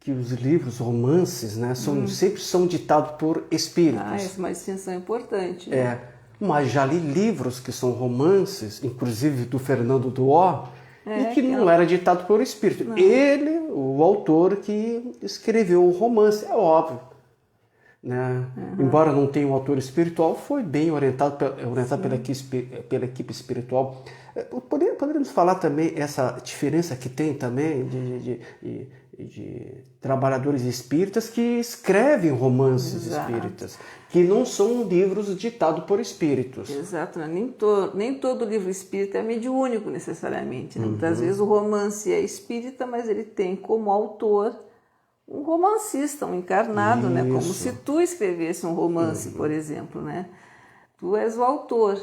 que os livros, romances, né, sempre são ditados por espíritos. Essa é uma distinção importante. Né? Mas já li livros que são romances, inclusive do Fernando Duó, e que não era ditado por espírito. Não. Ele, o autor que escreveu o romance, é óbvio. Né? Embora não tenha um autor espiritual, foi bem orientado pela equipe espiritual. Poderíamos falar também essa diferença que tem também de trabalhadores espíritas que escrevem romances espíritas, que não são livros ditados por espíritos. Exato, né? Nem todo livro espírita é mediúnico necessariamente. Né? Muitas vezes o romance é espírita, mas ele tem como autor um romancista, um encarnado, né? Como se tu escrevesse um romance, por exemplo, né? Tu és o autor.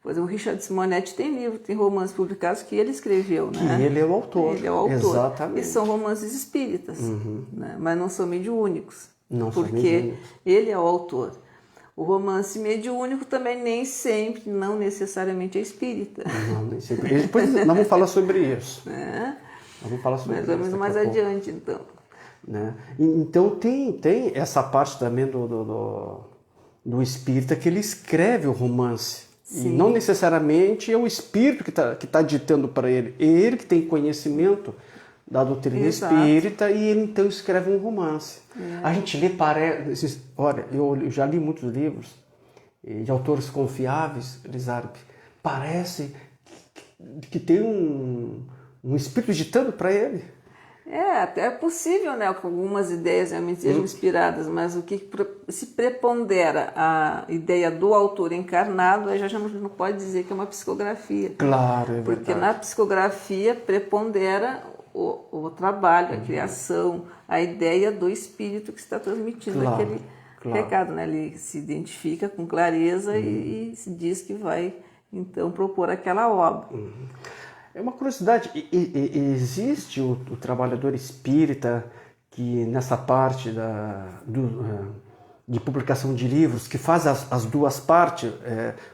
Por exemplo, o Richard Simonetti tem romances publicados que ele escreveu, né? Que ele é o autor. Ele é o autor. Exatamente. E são romances espíritas, né? Mas não são mediúnicos. Não porque são mediúnicos. Ele é o autor. O romance mediúnico também nem sempre, não necessariamente é espírita. Não, nem sempre. Depois nós vamos falar sobre isso. Nós vamos falar sobre isso. Vamos mais adiante, então. Né? Então tem essa parte também do espírita que ele escreve o romance. Sim. E não necessariamente é o espírito que tá ditando para ele. É ele que tem conhecimento da doutrina espírita e ele então escreve um romance. A gente lê, olha, eu já li muitos livros de autores confiáveis, Lizarbe. Parece que tem um espírito ditando para ele. Até é possível, né, que algumas ideias realmente sejam inspiradas, mas o que se prepondera a ideia do autor encarnado, aí já não pode dizer que é uma psicografia. Claro, é verdade. Porque na psicografia prepondera o trabalho, a criação, a ideia do espírito que está transmitindo aquele recado, né? Ele se identifica com clareza e se diz que vai, então, propor aquela obra. É uma curiosidade, existe o trabalhador espírita que nessa parte de publicação de livros, que faz as duas partes,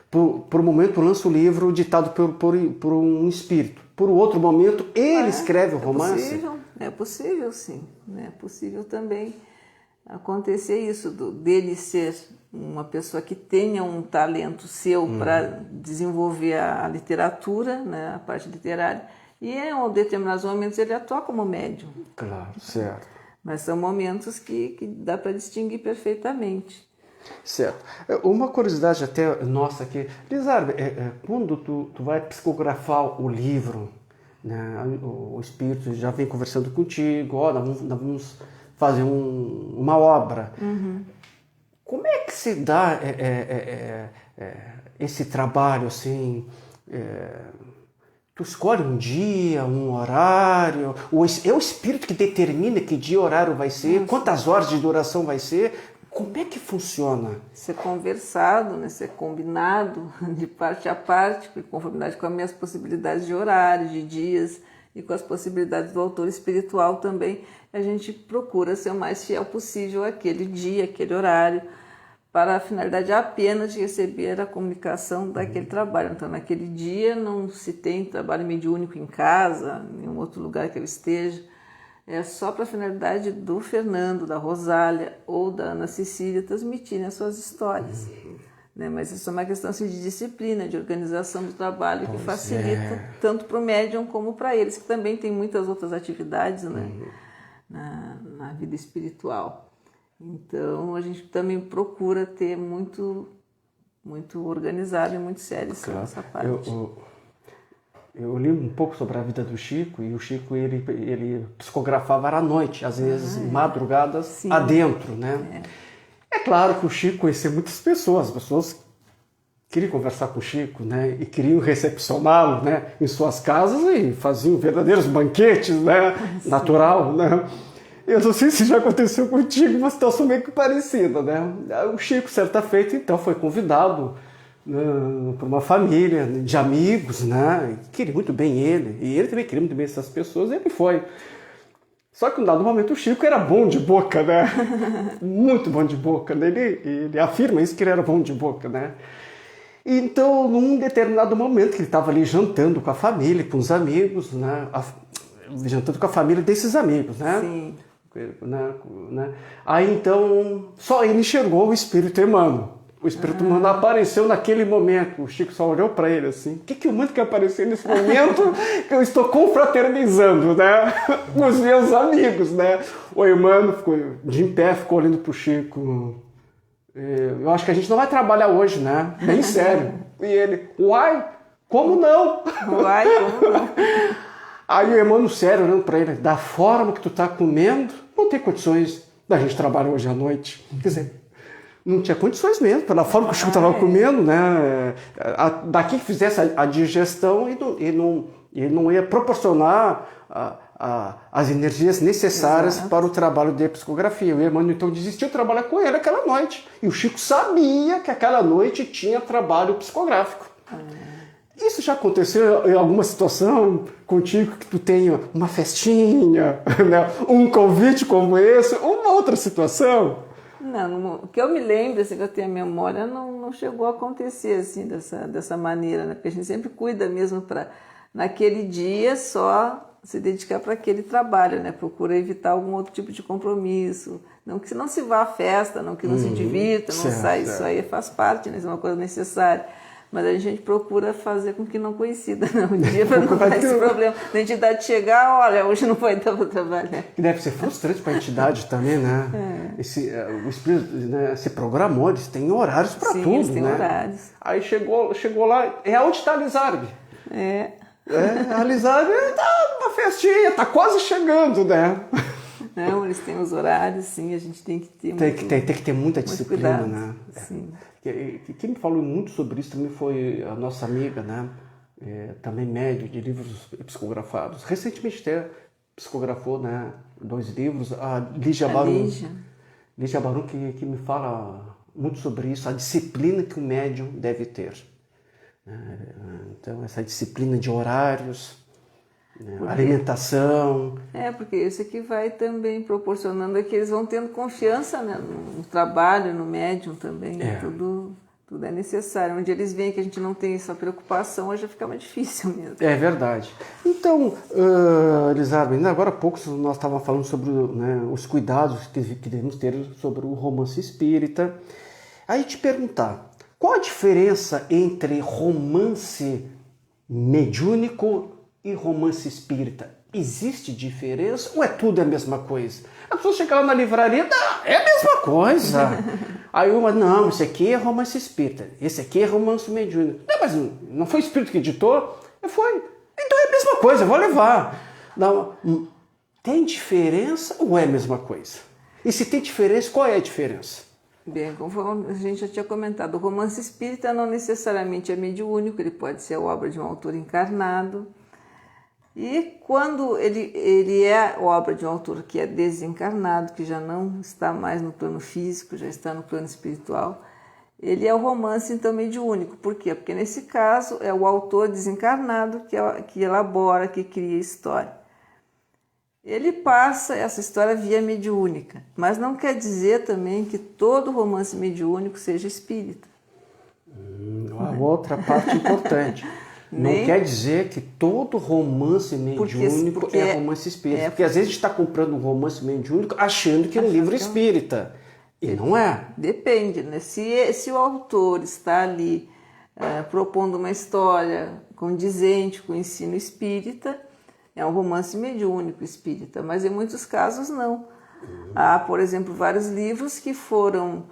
por um momento lança o livro ditado por um espírito. Por outro momento, ele escreve o romance. É possível sim. É possível também acontecer isso, dele ser uma pessoa que tenha um talento seu para desenvolver a literatura, né, a parte literária, e em determinados momentos ele atua como médium. Claro, certo. Mas são momentos que dá para distinguir perfeitamente. Certo. Uma curiosidade até nossa aqui. Lizarbe, quando tu vai psicografar o livro, né, o espírito já vem conversando contigo, nós vamos fazer uma obra. Como é que se dá esse trabalho assim? Tu escolhe um dia, um horário, é o espírito que determina que dia e horário vai ser, quantas horas de duração vai ser, como é que funciona? Ser conversado, né? Ser combinado de parte a parte, em conformidade com as minhas possibilidades de horário, de dias e com as possibilidades do autor espiritual também, a gente procura ser o mais fiel possível àquele dia, àquele horário, para a finalidade apenas de receber a comunicação daquele trabalho. Então, naquele dia não se tem trabalho mediúnico em casa, em nenhum outro lugar que eu esteja. É só para a finalidade do Fernando, da Rosália ou da Ana Cecília transmitirem as suas histórias. Né? Mas isso é uma questão assim, de disciplina, de organização do trabalho, que facilita tanto para o médium como para eles, que também tem muitas outras atividades, né? na vida espiritual. Então, a gente também procura ter muito organizado e muito sério essa parte. Eu li um pouco sobre a vida do Chico, e o Chico ele psicografava à noite, às vezes madrugadas adentro, né? É claro que o Chico conhecia muitas pessoas, as pessoas queriam conversar com o Chico, né? E queriam recepcioná-lo, né? Em suas casas e faziam verdadeiros banquetes, né? Natural, né? Eu não sei se já aconteceu contigo uma situação meio que parecida, né? O Chico, certa feita, então, foi convidado, né, por uma família de amigos, né? Queria muito bem ele, e ele também queria muito bem essas pessoas, e ele foi. Só que, em um dado momento, o Chico era bom de boca, né? Muito bom de boca, né? Ele afirma isso, que ele era bom de boca, né? Então, num determinado momento, que ele estava ali jantando com a família, com os amigos, né? Jantando com a família desses amigos, né? Sim. Né? Aí então só ele enxergou o Espírito Emmanuel. O Espírito Emmanuel apareceu naquele momento. O Chico só olhou para ele assim: o que o Emmanuel quer aparecer nesse momento que eu estou confraternizando, né? Com os meus amigos, né? O Emmanuel ficou de em pé, ficou olhando para o Chico. Eu acho que a gente não vai trabalhar hoje, né? Bem sério. E ele: uai, como não? Uai, como não? Aí o Emmanuel, sério, olhando para ele: da forma que tu tá comendo, não tem condições da gente trabalhar hoje à noite. Quer dizer, não tinha condições mesmo, pela forma que o Chico estava comendo, né? Daqui que fizesse a digestão e não ia proporcionar as energias necessárias para o trabalho de psicografia. O Emmanuel então desistiu de trabalhar com ele aquela noite. E o Chico sabia que aquela noite tinha trabalho psicográfico. Isso já aconteceu em alguma situação contigo, que tu tenha uma festinha, né? Um convite como esse, uma outra situação? Não, o que eu me lembro, assim, que eu tenho a memória, não chegou a acontecer assim, dessa maneira, né? Porque a gente sempre cuida mesmo para, naquele dia, só se dedicar para aquele trabalho, né? Procura evitar algum outro tipo de compromisso. Não que não se vá à festa, não que não se divirta, não saia, isso aí faz parte, né? Isso é uma coisa necessária. Mas a gente procura fazer com que não coincida, né? Um dia para não ter esse problema. A entidade chegar, olha, hoje não vai dar para trabalhar. Que deve ser frustrante para a entidade também, né? O espírito, né, se programou, eles têm horários para tudo, eles têm né? horários. Aí chegou lá, onde está a Lizarbe? A Lizarbe está numa festinha, está quase chegando, né? Não, eles têm os horários, sim, a gente tem que ter tem que ter muita disciplina, cuidado, né? Sim. Quem me falou muito sobre isso também foi a nossa amiga, né? Também médio de livros psicografados. Recentemente até psicografou, né, 2 livros, a Lígia Barum. Lígia Barum que me fala muito sobre isso, a disciplina que o médium deve ter. Então, essa disciplina de horários, né? Alimentação. Porque isso aqui vai também proporcionando que eles vão tendo confiança, né, no trabalho, no médium também, tudo é necessário. Onde eles veem que a gente não tem essa preocupação, já fica mais difícil mesmo. É verdade. Então, Elizabeth, agora há pouco nós estávamos falando sobre, né, os cuidados que devemos ter sobre o romance espírita. Aí te perguntar, qual a diferença entre romance mediúnico e romance espírita? Existe diferença ou é tudo a mesma coisa? A pessoa chega lá na livraria, é a mesma coisa. Aí uma, não, esse aqui é romance espírita, esse aqui é romance mediúnico. Não, mas não foi o espírito que editou? Foi. Então é a mesma coisa, eu vou levar. Não, tem diferença ou é a mesma coisa? E se tem diferença, qual é a diferença? Bem, como a gente já tinha comentado, o romance espírita não necessariamente é mediúnico, ele pode ser a obra de um autor encarnado. E quando ele é obra de um autor que é desencarnado, que já não está mais no plano físico, já está no plano espiritual, ele é o romance então mediúnico. Por quê? Porque nesse caso é o autor desencarnado que elabora, que cria a história. Ele passa essa história via mediúnica, mas não quer dizer também que todo romance mediúnico seja espírita. A outra parte importante. Não quer dizer que todo romance mediúnico é romance espírita. Porque às vezes a gente está comprando um romance mediúnico achando que é um livro espírita. E não é. Depende, né? Se o autor está ali propondo uma história condizente com o ensino espírita, é um romance mediúnico espírita, mas em muitos casos não. Há, por exemplo, vários livros que foram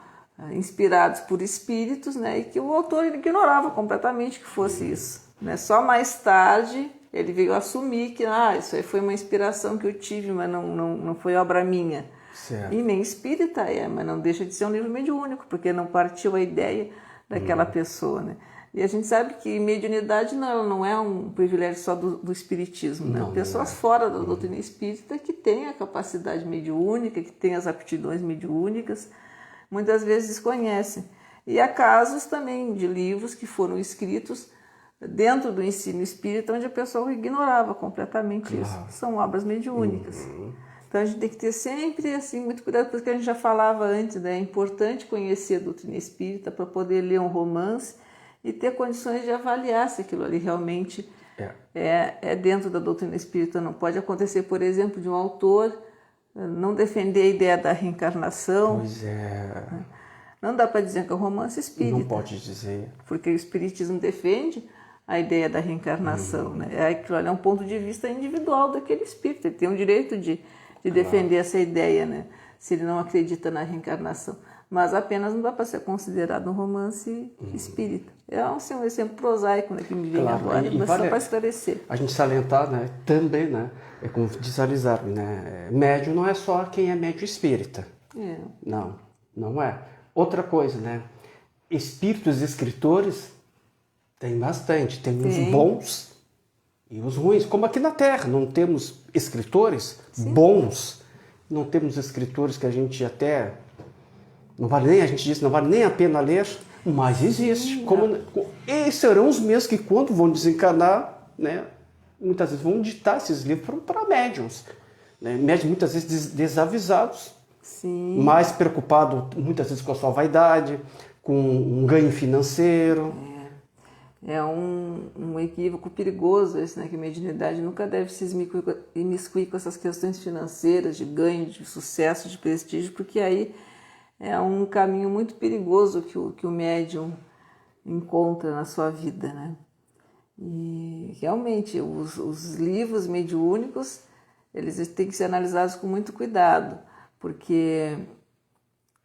inspirados por espíritos, né, e que o autor ignorava completamente que fosse isso. Né? Só mais tarde ele veio assumir que isso aí foi uma inspiração que eu tive, mas não foi obra minha. Certo. E nem espírita mas não deixa de ser um livro mediúnico, porque não partiu a ideia daquela pessoa. Né? E a gente sabe que mediunidade não é um privilégio só do espiritismo. Né? Pessoas fora da doutrina espírita que têm a capacidade mediúnica, que têm as aptidões mediúnicas, muitas vezes desconhecem. E há casos também de livros que foram escritos dentro do ensino espírita, onde a pessoa ignorava completamente isso. São obras mediúnicas. Então a gente tem que ter sempre assim, muito cuidado, porque a gente já falava antes, né? É importante conhecer a doutrina espírita para poder ler um romance e ter condições de avaliar se aquilo ali realmente é dentro da doutrina espírita. Não pode acontecer, por exemplo, de um autor não defender a ideia da reencarnação. Pois é. Não dá para dizer que é um romance espírita. Não pode dizer. Porque o espiritismo defende a ideia da reencarnação. Né? É um ponto de vista individual daquele espírito. Ele tem o direito de defender essa ideia, né? Se ele não acredita na reencarnação. Mas apenas não dá para ser considerado um romance espírita. É assim, um exemplo prosaico, né, que me vem agora, mas só para esclarecer. A gente salientar, né, também, né, é como diz a Elizabeth, né, médium não é só quem é médium espírita. Não é. Outra coisa, né, espíritos escritores tem bastante, tem os bons e os ruins, como aqui na Terra, não temos escritores bons, não temos escritores que a gente até... Não vale nem, a gente diz, não vale nem a pena ler, mas existe. E serão os mesmos que quando vão desencarnar, né, muitas vezes vão ditar esses livros para médiums. Né? Médiums muitas vezes desavisados, mais preocupados muitas vezes com a sua vaidade, com um ganho financeiro. É um equívoco perigoso esse, né? Que a mediunidade nunca deve se imiscuir com essas questões financeiras, de ganho, de sucesso, de prestígio, porque aí é um caminho muito perigoso que o médium encontra na sua vida, né? E realmente os livros mediúnicos eles têm que ser analisados com muito cuidado, porque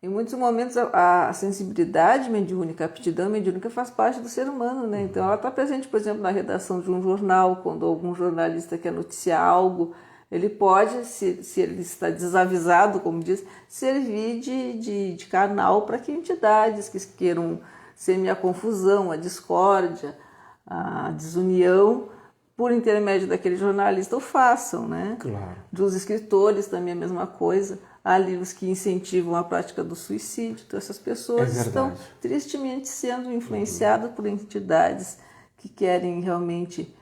em muitos momentos a sensibilidade mediúnica, a aptidão mediúnica faz parte do ser humano, né? Então ela está presente, por exemplo, na redação de um jornal, quando algum jornalista quer noticiar algo. Ele pode, se ele está desavisado, como diz, servir de canal para que entidades que queiram semear a confusão, a discórdia, a desunião, por intermédio daquele jornalista, o façam, né? Claro. Dos escritores também a mesma coisa. Há livros que incentivam a prática do suicídio. Então essas pessoas estão tristemente sendo influenciadas por entidades que querem realmente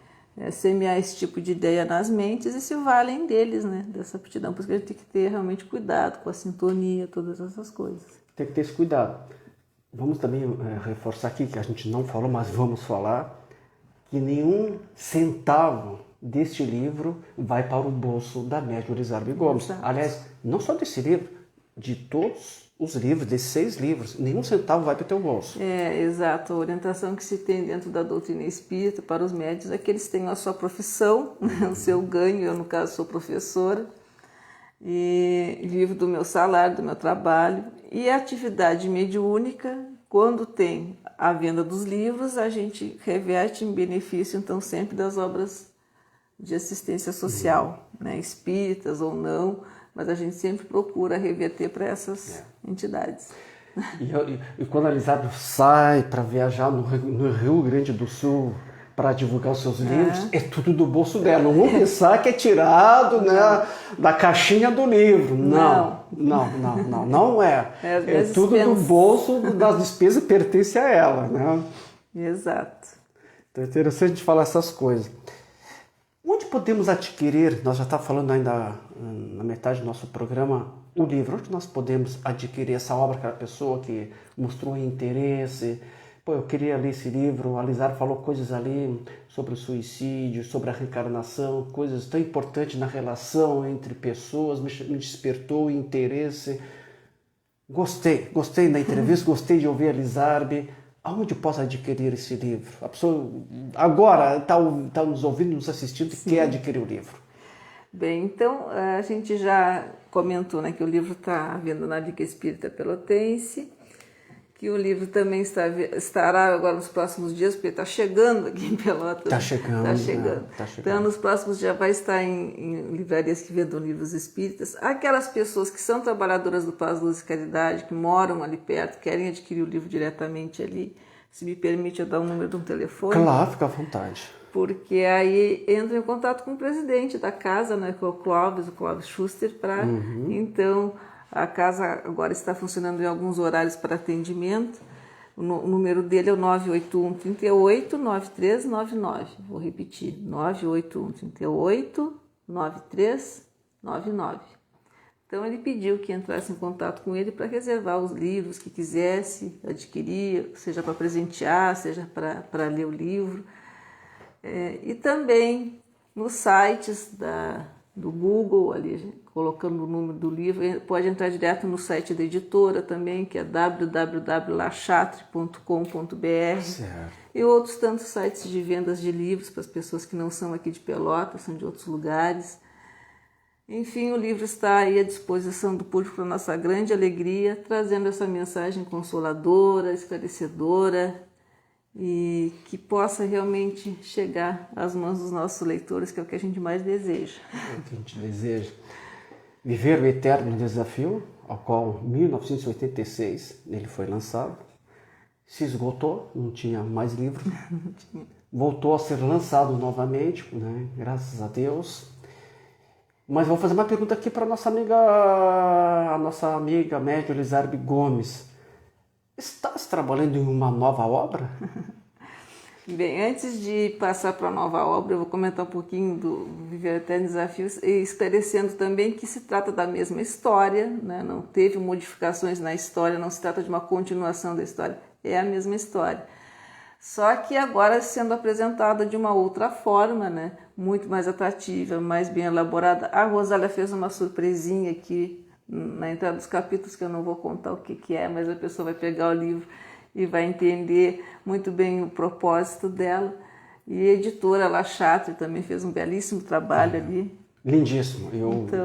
semear esse tipo de ideia nas mentes e se valem deles, né? Dessa aptidão. Por isso que a gente tem que ter realmente cuidado com a sintonia, todas essas coisas. Tem que ter esse cuidado. Vamos também reforçar aqui, que a gente não falou, mas vamos falar, que nenhum centavo deste livro vai para o bolso da médium Elisarbe Gomes. Exato. Aliás, não só desse livro, de todos os livros, desses 6 livros, nenhum centavo vai para o teu bolso. Exato. A orientação que se tem dentro da doutrina espírita para os médiuns é que eles tenham a sua profissão, o seu ganho. Eu, no caso, sou professora e vivo do meu salário, do meu trabalho. E a atividade mediúnica, quando tem a venda dos livros, a gente reverte em benefício, então, sempre das obras de assistência social, né, espíritas ou não, mas a gente sempre procura reverter para essas entidades. E quando a Elisarbe sai para viajar no Rio Grande do Sul para divulgar os seus livros, é tudo do bolso dela. Não vamos pensar que é tirado, né, da caixinha do livro. Não é. É tudo do bolso das despesas, pertence a ela, né? Exato. Então é interessante de falar essas coisas. Onde podemos adquirir, nós já estamos falando ainda na metade do nosso programa, o livro, onde nós podemos adquirir essa obra, aquela pessoa que mostrou interesse, eu queria ler esse livro, a Elisarbe falou coisas ali sobre o suicídio, sobre a reencarnação, coisas tão importantes na relação entre pessoas, me despertou o interesse. Gostei da entrevista, gostei de ouvir a Elisarbe. Aonde eu posso adquirir esse livro? A pessoa agora está nos ouvindo, nos assistindo e quer adquirir o livro. Bem, então a gente já comentou, né, que o livro está à venda na Liga Espírita Pelotense, que o livro também estará agora nos próximos dias, porque está chegando aqui em Pelotas. Está chegando. Então, nos próximos dias vai estar em livrarias que vendam livros espíritas. Aquelas pessoas que são trabalhadoras do Paz, Luz e Caridade, que moram ali perto, querem adquirir o livro diretamente ali, se me permite eu dar o número de um telefone. Claro, fica à vontade. Porque aí entra em contato com o presidente da casa, né, que é o Clóvis Schuster, para então... A casa agora está funcionando em alguns horários para atendimento. O número dele é o 981 38 9399. Vou repetir, 981 38 9399. Então ele pediu que entrasse em contato com ele para reservar os livros que quisesse adquirir, seja para presentear, seja para ler o livro. E também nos sites do Google, ali, colocando o número do livro, pode entrar direto no site da editora também, que é www.lachatre.com.br, e outros tantos sites de vendas de livros para as pessoas que não são aqui de Pelotas, são de outros lugares. Enfim, o livro está aí à disposição do público para nossa grande alegria, trazendo essa mensagem consoladora, esclarecedora, e que possa realmente chegar às mãos dos nossos leitores, que é o que a gente mais deseja. É o que a gente deseja. Viver o Eterno Desafio, ao qual em 1986 ele foi lançado, se esgotou, não tinha mais livro, voltou a ser lançado novamente, né? Graças a Deus. Mas vou fazer uma pergunta aqui para a nossa amiga médium Elisarbe Gomes. Estás trabalhando em uma nova obra? Bem, antes de passar para a nova obra, eu vou comentar um pouquinho do Viver Eterno Desafios, e esclarecendo também que se trata da mesma história, né? Não teve modificações na história, não se trata de uma continuação da história, é a mesma história. Só que agora sendo apresentada de uma outra forma, né? Muito mais atrativa, mais bem elaborada. A Rosália fez uma surpresinha aqui na entrada dos capítulos, que eu não vou contar o que é, mas a pessoa vai pegar o livro e vai entender muito bem o propósito dela. E a editora La Chatre também fez um belíssimo trabalho ali. Lindíssimo.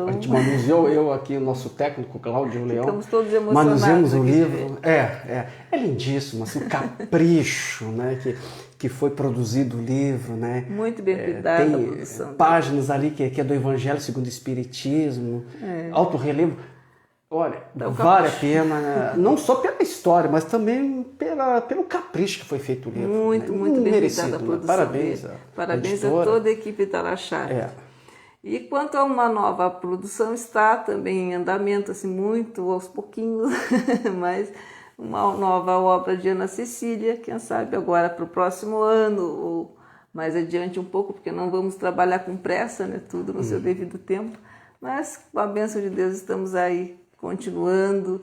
A gente manuseou, eu aqui, o nosso técnico, Cláudio Leão. Ficamos todos emocionados. Manuseamos o livro. É lindíssimo, assim, o capricho, né, que foi produzido o livro, né? Muito bem cuidado a produção. Tem páginas ali que é do Evangelho segundo o Espiritismo, alto relevo. Olha, vale a pena, né? Não só pela história, mas também pelo capricho que foi feito o livro. Muito bem cuidada a produção. Parabéns a toda a equipe da La Chatre. E quanto a uma nova produção, está também em andamento, assim, muito aos pouquinhos, mas uma nova obra de Ana Cecília, quem sabe agora para o próximo ano, ou mais adiante um pouco, porque não vamos trabalhar com pressa, né? Tudo no seu devido tempo. Mas, com a bênção de Deus, estamos aí continuando,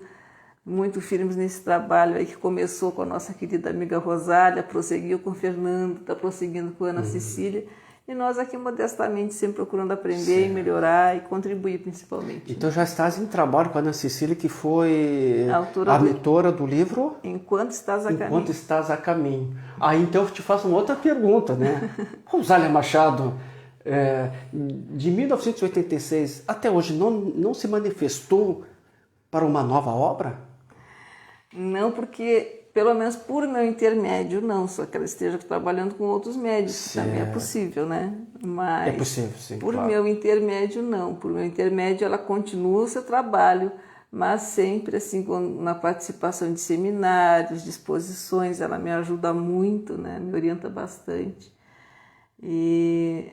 muito firmes nesse trabalho aí que começou com a nossa querida amiga Rosália, prosseguiu com o Fernando, está prosseguindo com a Ana Cecília, e nós aqui modestamente sempre procurando aprender e melhorar e contribuir principalmente. Então já estás em trabalho com a Ana Cecília, que foi A autora do livro Enquanto Estás a Caminho. Enquanto Estás a Caminho. Aí então eu te faço uma outra pergunta, né? Rosália Machado, de 1986 até hoje, não se manifestou para uma nova obra? Não, porque, pelo menos por meu intermédio, não, só que ela esteja trabalhando com outros médicos, que também é possível, né? Mas é possível, sim. Por claro. meu intermédio, não. Por meu intermédio, ela continua o seu trabalho, mas sempre assim, na participação de seminários, de exposições, ela me ajuda muito, né? Me orienta bastante. E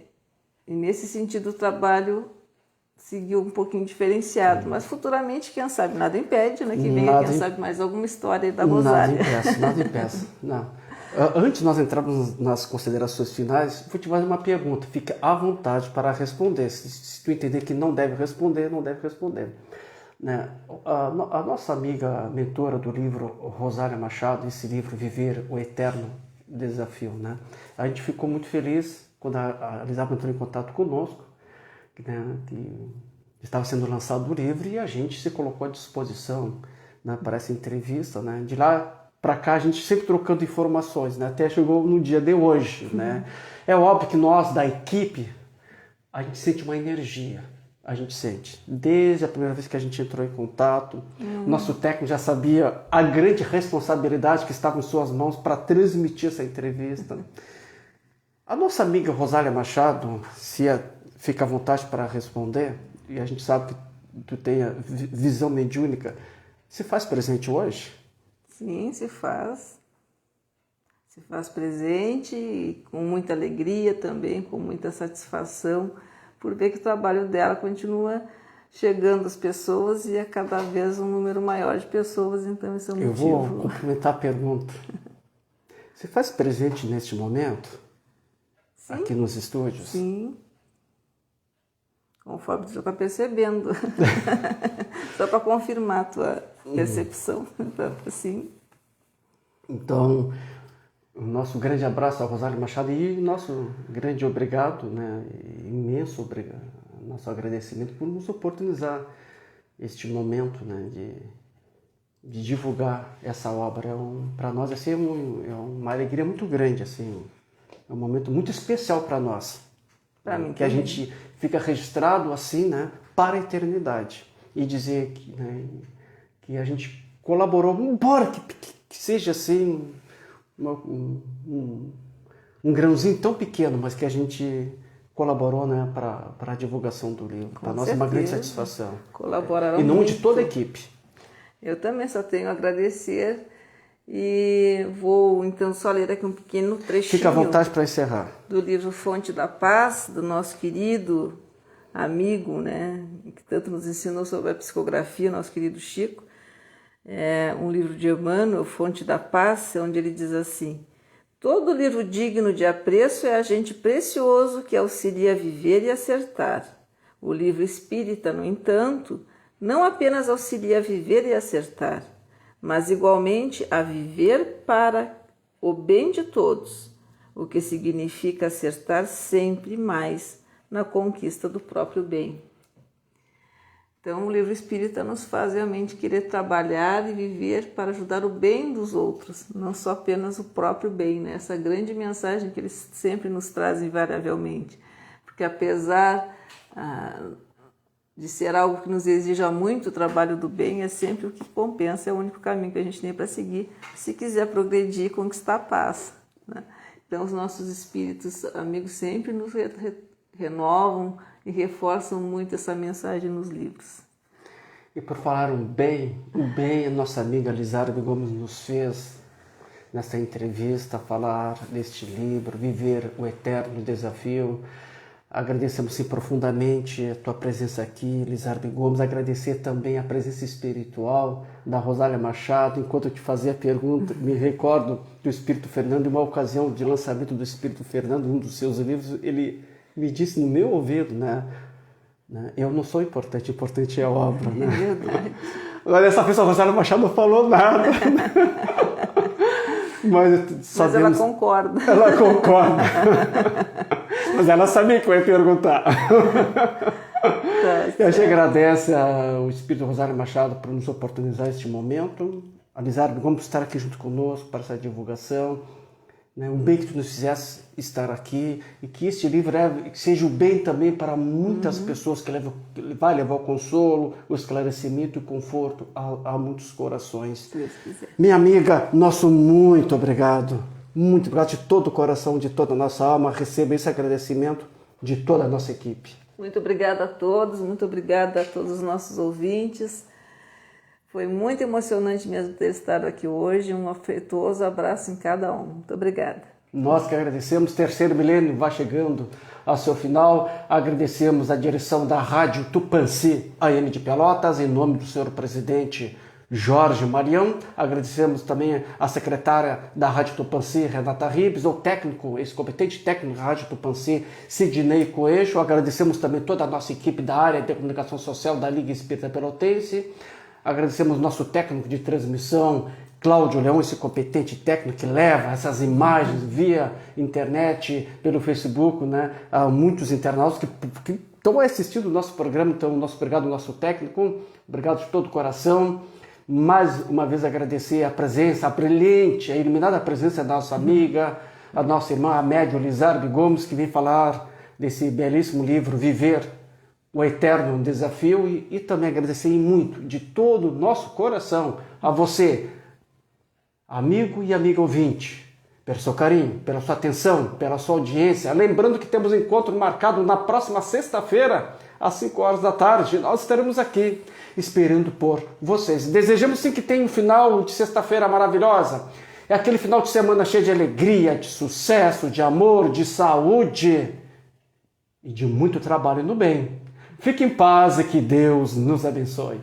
nesse sentido, o trabalho seguiu um pouquinho diferenciado, mas futuramente, quem sabe, nada impede, né? Que venha, quem sabe, mais alguma história da Rosália. Nada impeça. Não. Antes de nós entrarmos nas considerações finais, vou te fazer uma pergunta. Fica à vontade para responder. Se tu entender que não deve responder, não deve responder. Né? A nossa amiga mentora do livro, Rosália Machado, esse livro Viver o Eterno Desafio, né? A gente ficou muito feliz quando a Elisabeth entrou em contato conosco, né, que estava sendo lançado o livro, e a gente se colocou à disposição, né, para essa entrevista, né? De lá para cá a gente sempre trocando informações, né, até chegou no dia de hoje, né? É óbvio que nós da equipe a gente sente uma energia, a gente sente desde a primeira vez que a gente entrou em contato. Nosso técnico já sabia a grande responsabilidade que estava em suas mãos para transmitir essa entrevista. A nossa amiga Rosália Machado, fica à vontade para responder, e a gente sabe que tu tem a visão mediúnica, se faz presente hoje? Sim, se faz. Se faz presente, e com muita alegria também, com muita satisfação, por ver que o trabalho dela continua chegando às pessoas e a cada vez um número maior de pessoas, então isso é um motivo. Eu vou complementar a pergunta. Se faz presente neste momento? Sim. Aqui nos estúdios? Sim. Conforme tu já está percebendo. Só para confirmar a tua percepção. Sim. Então, o nosso grande abraço ao Rosália Machado e o nosso grande obrigado, né, imenso obrigado, nosso agradecimento por nos oportunizar este momento, né, de divulgar essa obra. Para nós assim, é uma alegria muito grande, assim, é um momento muito especial para nós. Para mim que a gente fica registrado assim, né, para a eternidade, e dizer que, né, que a gente colaborou, embora que seja assim um grãozinho tão pequeno, mas que a gente colaborou, né, para a divulgação do livro. Para nós é uma grande satisfação. Colaboraram em nome muito. de toda a equipe. Eu também só tenho a agradecer. E vou então só ler aqui um pequeno trechinho. Fica à vontade para encerrar. Do livro Fonte da Paz, do nosso querido amigo, né, que tanto nos ensinou sobre a psicografia, nosso querido Chico. É um livro de Emmanuel, Fonte da Paz, onde ele diz assim: todo livro digno de apreço é agente precioso que auxilia a viver e acertar. O livro espírita, no entanto, não apenas auxilia a viver e acertar, mas igualmente a viver para o bem de todos, o que significa acertar sempre mais na conquista do próprio bem. Então, o livro espírita nos faz realmente querer trabalhar e viver para ajudar o bem dos outros, não só apenas o próprio bem, né? Essa grande mensagem que eles sempre nos trazem invariavelmente. Porque apesar de ser algo que nos exija muito o trabalho do bem, é sempre o que compensa, é o único caminho que a gente tem para seguir, se quiser progredir e conquistar a paz, né? Então, os nossos espíritos amigos sempre nos renovam e reforçam muito essa mensagem nos livros. E por falar o bem a nossa amiga Elisabeth Gomes nos fez nessa entrevista falar deste livro, Viver o Eterno Desafio. Agradecemos sim profundamente a tua presença aqui, Lizarbe Gomes. Agradecer também a presença espiritual da Rosália Machado. Enquanto eu te fazia a pergunta, me recordo do Espírito Fernando, em uma ocasião de lançamento do Espírito Fernando, um dos seus livros, ele me disse no meu ouvido, né? Eu não sou importante, importante é a obra, né? É verdade. Agora, dessa vez a Rosália Machado não falou nada. Mas ela concorda. Ela concorda. Mas ela sabia que eu ia perguntar. E a gente agradece ao Espírito Rosália Machado por nos oportunizar este momento. Lizarbe, vamos estar aqui junto conosco para essa divulgação. Um bem que tu nos fizesse estar aqui e que este livro seja o bem também para muitas pessoas, que vai levar o consolo, o esclarecimento e o conforto a muitos corações. Se Deus quiser. Minha amiga, nosso muito obrigado de todo o coração, de toda a nossa alma. Receba esse agradecimento de toda a nossa equipe. Muito obrigada a todos, muito obrigada a todos os nossos ouvintes. Foi muito emocionante mesmo ter estado aqui hoje. Um afetuoso abraço em cada um. Muito obrigada. Nós que agradecemos. Terceiro milênio vai chegando ao seu final. Agradecemos a direção da Rádio Tupãssi AM de Pelotas, em nome do senhor presidente Jorge Marião. Agradecemos também a secretária da Rádio Tupãssi, Renata Ribes, o técnico, esse competente técnico da Rádio Tupãssi, Sidney Coelho. Agradecemos também toda a nossa equipe da área de comunicação social da Liga Espírita Pelotense. Agradecemos nosso técnico de transmissão, Cláudio Leão, esse competente técnico que leva essas imagens via internet, pelo Facebook, né, a muitos internautas que estão assistindo o nosso programa. Então, obrigado ao nosso técnico, obrigado de todo o coração. Mais uma vez agradecer a presença, a brilhante, a iluminada presença da nossa amiga, a nossa irmã Amédio Lizarbe Gomes, que vem falar desse belíssimo livro, Viver o Eterno Desafio, e também agradecer muito de todo o nosso coração a você, amigo e amiga ouvinte, pelo seu carinho, pela sua atenção, pela sua audiência. Lembrando que temos um encontro marcado na próxima sexta-feira, às 5 horas da tarde. Nós estaremos aqui esperando por vocês. Desejamos sim que tenha um final de sexta-feira maravilhosa. É aquele final de semana cheio de alegria, de sucesso, de amor, de saúde e de muito trabalho no bem. Fique em paz e que Deus nos abençoe.